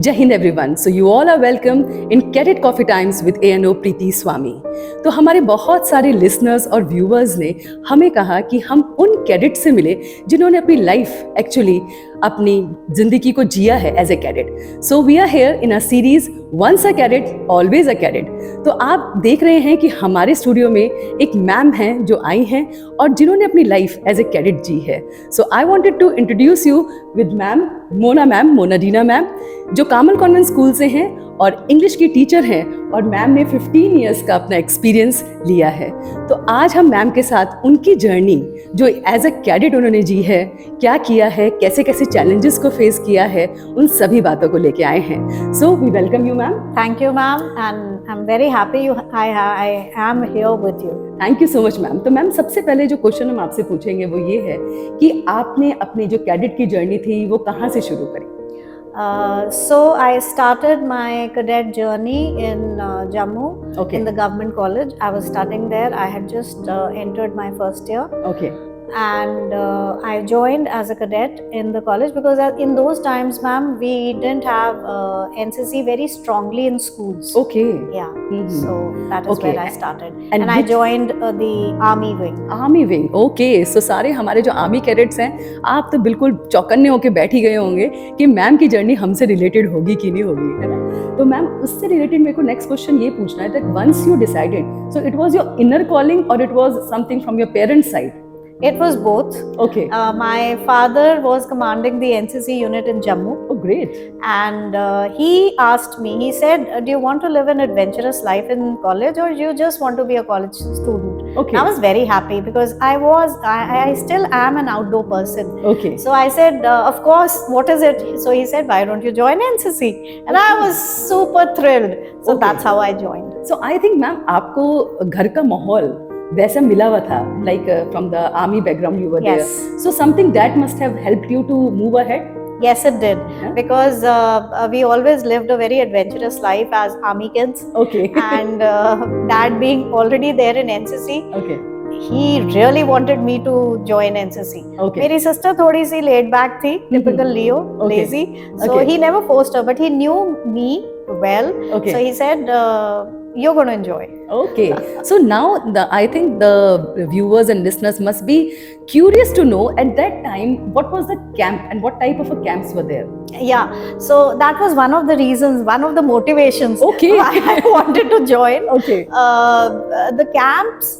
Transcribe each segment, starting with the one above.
Jai Hind everyone. So you all are welcome in Cadet Coffee Times with ANO प्रीति स्वामी. तो हमारे बहुत सारे listeners और व्यूअर्स ने हमें कहा कि हम उन कैडेट से मिले जिन्होंने अपनी लाइफ एक्चुअली अपनी जिंदगी को जिया है as a cadet. So we are here in a series once a cadet always a cadet. तो आप देख रहे हैं कि हमारे स्टूडियो में एक मैम हैं जो आई हैं और जिन्होंने अपनी लाइफ एज ए कैडेट जी है. So I wanted to introduce you with ma'am Mona Deena ma'am, जो कार्मेल कॉन्वेंट स्कूल से हैं और इंग्लिश की टीचर हैं और मैम ने 15 इयर्स का अपना एक्सपीरियंस लिया है. तो आज हम मैम के साथ उनकी जर्नी जो एज अ कैडेट उन्होंने जी है, क्या किया है, कैसे कैसे चैलेंजेस को फेस किया है, उन सभी बातों को लेके आए हैं. So we welcome you ma'am. Thank you, ma'am, and I'm very happy I am here with you. Thank you so much ma'am. तो मैम सबसे पहले जो क्वेश्चन हम आपसे पूछेंगे वो ये है कि आपने अपनी जो कैडेट की जर्नी थी वो कहाँ से शुरू करी? So I started my cadet journey in Jammu, Okay. in the government college. I was studying there. I had just entered my first year. Okay. And I joined as a cadet in the college because in those times, ma'am, we didn't have NCC very strongly in schools. Okay. Yeah. Mhm. So that is Okay. where I started. And And I which- joined the army wing. Army wing. Okay. So सारे हमारे जो army cadets हैं, आप तो बिल्कुल चौकन्ने होके बैठ ही गए होंगे कि मैम की जर्नी हमसे रिलेटेड होगी कि नहीं होगी, है ना? तो मैम उससे रिलेटेड मेरे को नेक्स्ट क्वेश्चन ये पूछना है that once you decided, so it was your inner calling और it was something from your parents side? It was both. Okay. My father was commanding the NCC unit in Jammu, Oh great. and he asked me, he said, do you want to live an adventurous life in college or you just want to be a college student? Okay. I was very happy because I still am an outdoor person. Okay. So I said, of course, what is it? So he said, why don't you join NCC? And I was super thrilled. So Okay. that's how I joined. So I think ma'am आपको घर का माहौल वैसा मिला हुआ था, like from the army background you were Yes. there. So something that must have helped you to move ahead. Yes, it did. Yeah. Because we always lived a very adventurous life as army kids. Okay. And dad being already there in NCC, Okay. he really wanted me to join NCC. Okay. मेरी sister थोड़ी सी laid back थी, typical Leo, Okay. lazy. So Okay. he never forced her, but he knew me well. Okay. So he said, you're going to enjoy. Okay. So now I think the viewers and listeners must be curious to know at that time what was the camp and what type of a camps were there. Yeah. So that was one of the reasons, one of the motivations Okay. why I wanted to join. Okay. The camps,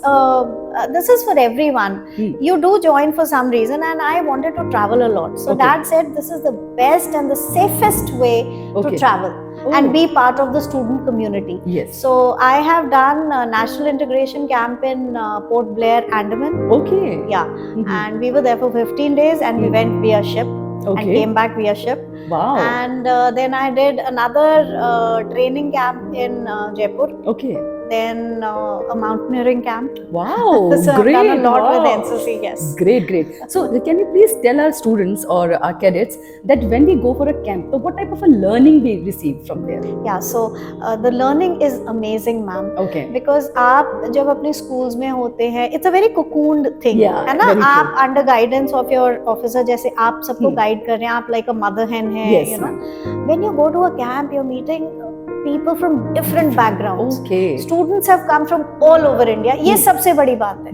this is for everyone. You do join for some reason, and I wanted to travel a lot. So Okay. dad said this is the best and the safest way Okay. to travel Oh. and be part of the student community. Yes. So I have done a national integration camp in Port Blair, Andaman. Okay. Yeah. Mhm. And we were there for 15 days and we went via ship and Okay. came back via ship. Wow. And then I did another training camp in Jaipur. Okay. Then a mountaineering camp. Wow. So Great. I've done a lot with Wow. NCC, yes. Great, great. So can you please tell our students or our cadets that when we go for a camp, so what type of a learning we receive from there? Yeah, so the learning is amazing, ma'am. Okay. Because आप जब अपने schools में होते हैं, it's a very cocooned thing, Yeah, है ना? very true. आप under guidance of your officer, जैसे आप सबको guide कर रहे हैं, आप like a mother hen है, Yes, you know. When you go to a camp, you're meeting people from different backgrounds. Okay. Students have come from all over India. ये सबसे बड़ी बात है.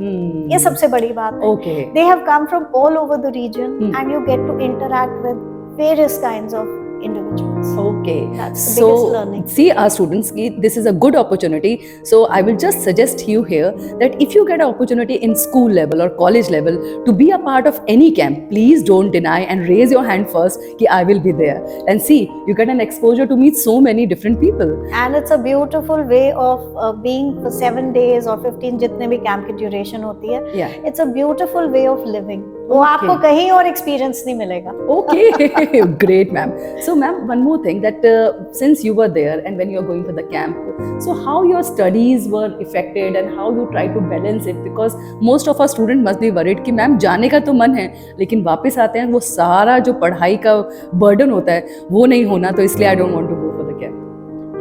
ये सबसे बड़ी बात है. Okay. They have come from all over the region, and you get to interact with various kinds of individuals. Okay. That's the biggest learning. See our students, this is a good opportunity. So I will just suggest you here that if you get an opportunity in school level or college level to be a part of any camp, please don't deny and raise your hand first कि I will be there. And see, you get an exposure to meet so many different people. And it's a beautiful way of being for 7 days or 15 जितने भी camp की duration होती है. Yeah. It's a beautiful way of living. वो Okay. आपको कहीं और experience नहीं मिलेगा. Okay. Great, ma'am. So ma'am, one more thing that since you were there and when you were going for the camp, so how your studies were affected and how you try to balance it, because most of our student must be worried कि ma'am जाने का तो मन है लेकिन वापस आते हैं वो सारा जो पढ़ाई का बर्डन होता है वो नहीं होना, तो इसलिए I don't want to go for the camp.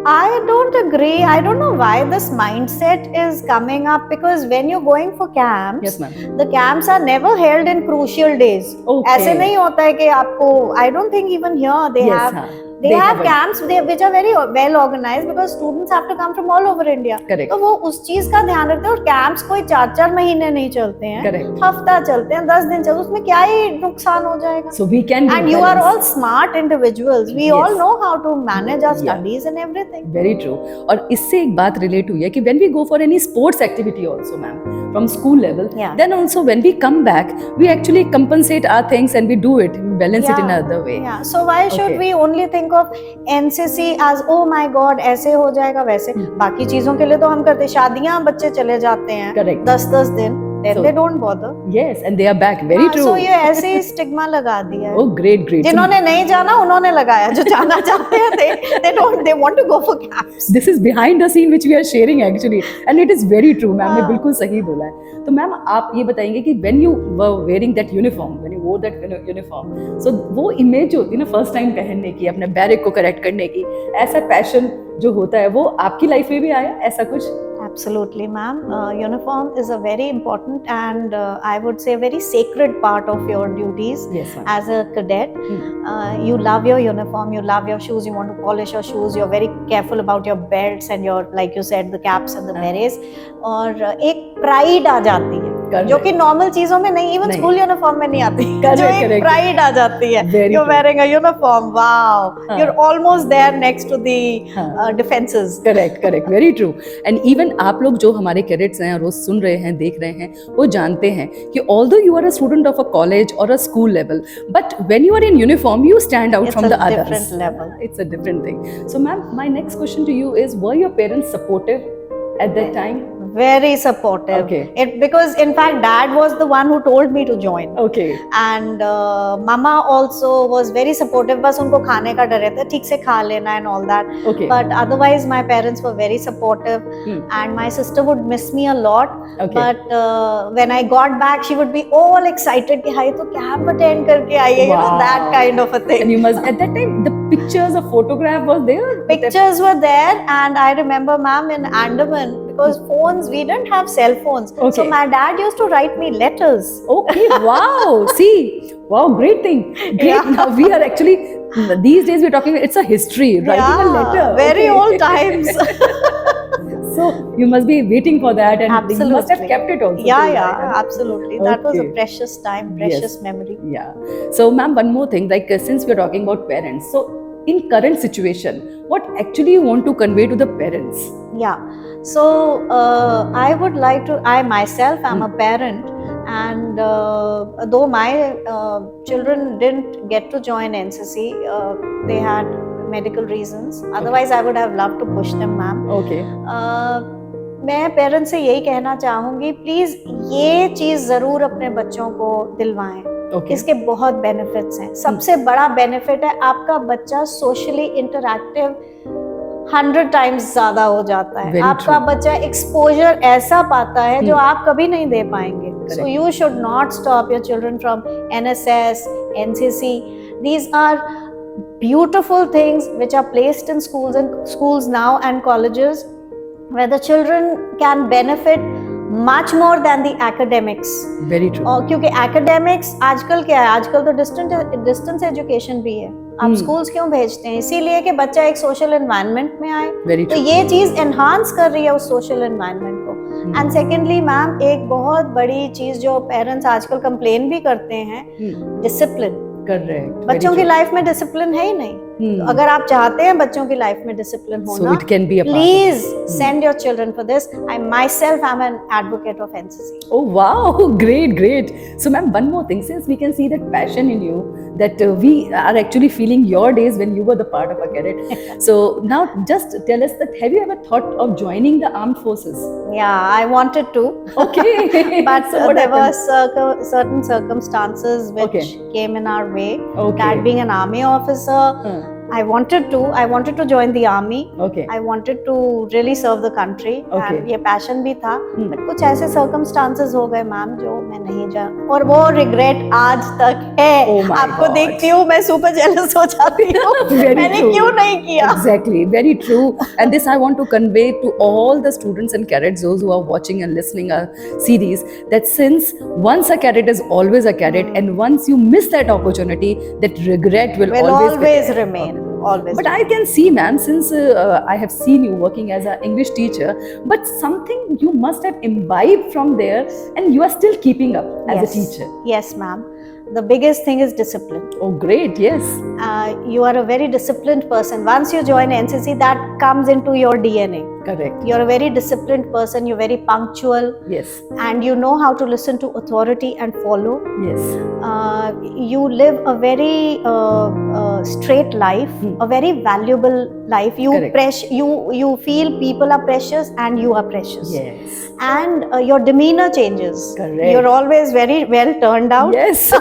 I don't agree. I don't know why this mindset is coming up, because when you're going for camps, Yes, ma'am. the camps are never held in crucial days. Okay. ऐसे नहीं होता है कि आपको, I don't think even here they Yes, have हाँ. they have camps which are very well organized because students have to come from all over India. Correct. तो वो उस चीज का ध्यान रखते हैं और कैंप्स कोई 4-4 महीने नहीं चलते हैं, Correct. हफ्ता चलते हैं, 10 दिन चलते, उसमें क्या ही नुकसान हो जाएगा. So we can and you are all smart individuals, we Yes. all know how to manage our studies and everything. Very true. और इससे एक बात रिलेट हुई है कि when we go for any sports activity also, ma'am, from school level, then also when we come back, we actually compensate our things and we do it, we balance it in another way. Yeah. So why should we only think of NCC as oh my God ऐसे हो जाएगा वैसे? बाकी चीजों के लिए तो हम करते, शादियां बच्चे चले जाते हैं 10-10 दिन, then they don't bother. Yes, and they are back. Very true. So ये ऐसे ही स्टिग्मा लगा दिया है. Oh, great. जिन्होंने नहीं जाना उन्होंने लगाया, जो जाना चाहते हैं they want to go for camps. This is behind the scene which we are sharing actually, and it is very true, ma'am. ने बिल्कुल सही बोला है. तो मैम आप ये बताएंगे कि when you were wearing that uniform, when you wore that uniform, so वो इमेज जो होती है ना फर्स्ट टाइम पहनने की, अपने बैरिक को करेक्ट करने की, ऐसा पैशन जो होता है वो आपकी लाइफ में भी आया ऐसा कुछ? Absolutely, ma'am. Uniform is a very important and I would say very sacred part of your duties as a cadet. You love your uniform, you love your shoes, you want to polish your shoes, you're very careful about your belts and your, like you said, the caps and the berets. और एक pride आ जाती है जो कि normal चीजों में नहीं, even school uniform में नहीं आती, जो एक प्राइड आ जाती है. You're wearing a uniform, wow, you're almost there next to the defenses. Correct, very true. And even आप लोग जो हमारे कैडेट्स हैं रोज सुन रहे हैं, देख रहे हैं, वो जानते हैं कि although you are a student of a college or a school level, but when you are in uniform, you stand out from the others. It's a different level. It's a different thing. So, ma'am, my next question to you is: were your parents supportive at that time? Very supportive. Okay. Because in fact dad was the one who told me to join. Okay. And mama also was very supportive. बस उनको खाने का डर रहता है, ठीक से खा लेना and all that. Okay. But otherwise my parents were very supportive. And my sister would miss me a lot. Okay. But when I got back she would be all excited कि हाँ ये तो camp attend करके आई है, you know, that kind of a thing. And you must, at that time the pictures of photograph was there? Pictures were there, and I remember, ma'am, in Andaman, because phones, we didn't have cell phones. Okay. So my dad used to write me letters. Okay, wow. See, wow, great thing. Great. Yeah. Now we are actually, these days we're talking, it's a history, writing a letter. Very old times. So you must be waiting for that, and absolutely. you must have kept it also. Yeah, absolutely. That was a precious time, precious memory. Yeah. So, ma'am, one more thing, like since we're talking about parents, so in current situation, what actually you want to convey to the parents? Yeah. So I would like to, I myself am a parent, and though my children didn't get to join NCC, they had medical reasons. Otherwise, I would have loved to push them, ma'am. Okay. मैं parents से यही कहना चाहूँगी, please ये चीज़ ज़रूर अपने बच्चों को दिलवाएं. इसके बहुत बेनिफिट्स हैं. सबसे बड़ा बेनिफिट है आपका बच्चा सोशली इंटरैक्टिव 100 टाइम्स ज़्यादा हो जाता है. आपका बच्चा एक्सपोजर ऐसा पाता है जो आप कभी नहीं दे पाएंगे. So you should not stop your children from NSS, NCC. These are beautiful things which are placed in schools now and colleges, where the children can benefit much more than the academics. Very true. और क्योंकि academics आजकल क्या है, आजकल तो distance education भी है. आप schools क्यों भेजते हैं? इसीलिए कि बच्चा एक social environment में आए. Very true. तो ये चीज़ enhance कर रही है उस social environment को. And secondly, मैम, एक बहुत बड़ी चीज़ जो parents आजकल complain भी करते हैं, discipline. Correct. बच्चों की लाइफ में डिसिप्लिन है ही नहीं. तो अगर आप चाहते हैं बच्चों की लाइफ में डिसिप्लिन होना, so it can be a please send your children for this. I myself am an advocate of NCC. Oh wow, great. So ma'am, one more thing, since we can see that passion in you, that we are actually feeling your days when you were the part of a cadet. So now just tell us that, have you ever thought of joining the armed forces? Yeah, I wanted to. Okay. But so there were certain circumstances which came in our way. Dad being an army officer, I wanted to join the army. I wanted to really serve the country. And ये passion भी था. But कुछ ऐसे circumstances हो गए, ma'am, जो मैं नहीं जा, और वो regret आज तक है. आपको देखती हूँ मैं super jealous हो जाती हूँ. मैंने क्यों नहीं किया? Exactly, very true. And this I want to convey to all the students and cadets, those who are watching and listening our series, that since once a cadet is always a cadet, and once you miss that opportunity, that regret will always remain. always. But I can see, ma'am, since I have seen you working as an English teacher, but something you must have imbibed from there, and you are still keeping up as a teacher. Yes, ma'am. The biggest thing is discipline. Oh, great! Yes. You are a very disciplined person. Once you join NCC, that comes into your DNA. Correct. You're a very disciplined person. You're very punctual. Yes. And you know how to listen to authority and follow. Yes. You live a very straight life, a very valuable life. You feel people are precious and you are precious. Yes. And your demeanor changes. Correct. You're always very well turned out. Yes.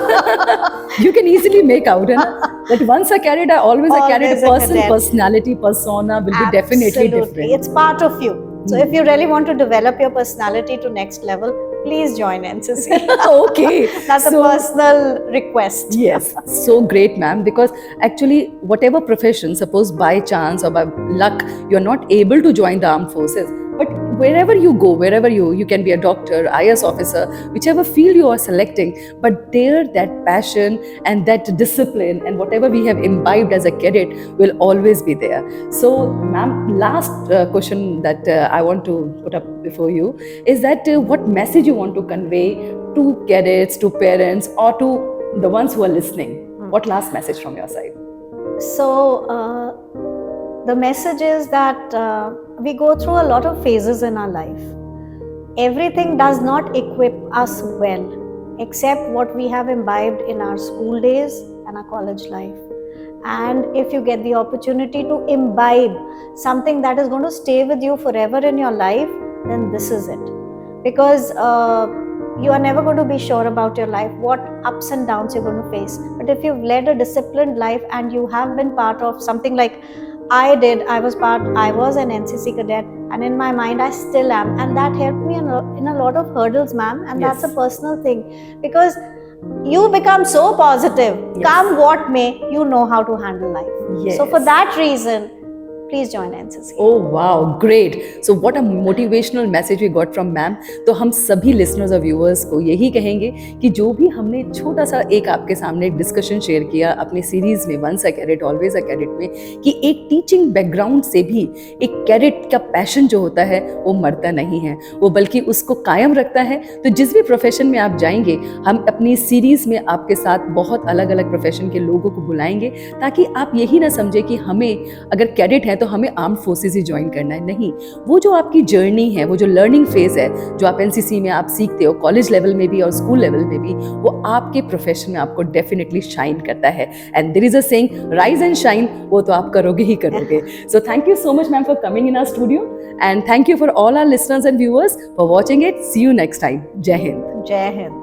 You can easily make out, that once a cadet, always a cadet person, personality, persona will be definitely different. It's part of you. So if you really want to develop your personality to next level, please join NCC. Okay. That's a personal request. Yes. So great, ma'am, because actually whatever profession, suppose by chance or by luck, you're not able to join the armed forces, but wherever you go, wherever you can be a doctor, IS officer, whichever field you are selecting, but there that passion and that discipline and whatever we have imbibed as a cadet will always be there. So, ma'am, last question that I want to put up before you is that what message you want to convey to cadets, to parents, or to the ones who are listening? What last message from your side? So, the message is that we go through a lot of phases in our life. Everything does not equip us well, except what we have imbibed in our school days and our college life. And if you get the opportunity to imbibe something that is going to stay with you forever in your life, then this is it. Because you are never going to be sure about your life, what ups and downs you're going to face. But if you've led a disciplined life and you have been part of something like I was an NCC cadet, and in my mind I still am, and that helped me in a lot of hurdles, ma'am, and that's a personal thing, because you become so positive, come what may, you know how to handle life. So for that reason, please join NCC. Oh wow, great. So what a motivational message we got from ma'am. तो हम सभी listeners और viewers को यही कहेंगे कि जो भी हमने छोटा सा एक आपके सामने एक डिस्कशन शेयर किया अपने सीरीज में once a cadet always a cadet में, कि एक टीचिंग बैकग्राउंड से भी एक कैडेट का पैशन जो होता है वो मरता नहीं है, वो बल्कि उसको कायम रखता है. तो जिस भी प्रोफेशन में आप जाएंगे, हम अपनी सीरीज में आपके साथ बहुत अलग अलग प्रोफेशन के लोगों को बुलाएंगे, ताकि आप यही ना समझे कि हमें अगर कैडेट है तो हमें आर्म्ड फोर्सेस ही ज्वाइन करना है. नहीं, वो जो आपकी जर्नी है, वो जो लर्निंग फेज है, जो आप एनसीसी में आप सीखते हो, कॉलेज लेवल में भी और स्कूल लेवल में भी, वो आपके प्रोफेशन में आपको डेफिनेटली शाइन करता है. And there is a saying, rise and shine, वो तो आप करोगे ही करोगे. So thank you so much ma'am for coming in our studio, and thank you for all our listeners and viewers for watching it. See you next time. जय हिंद. जय हिंद.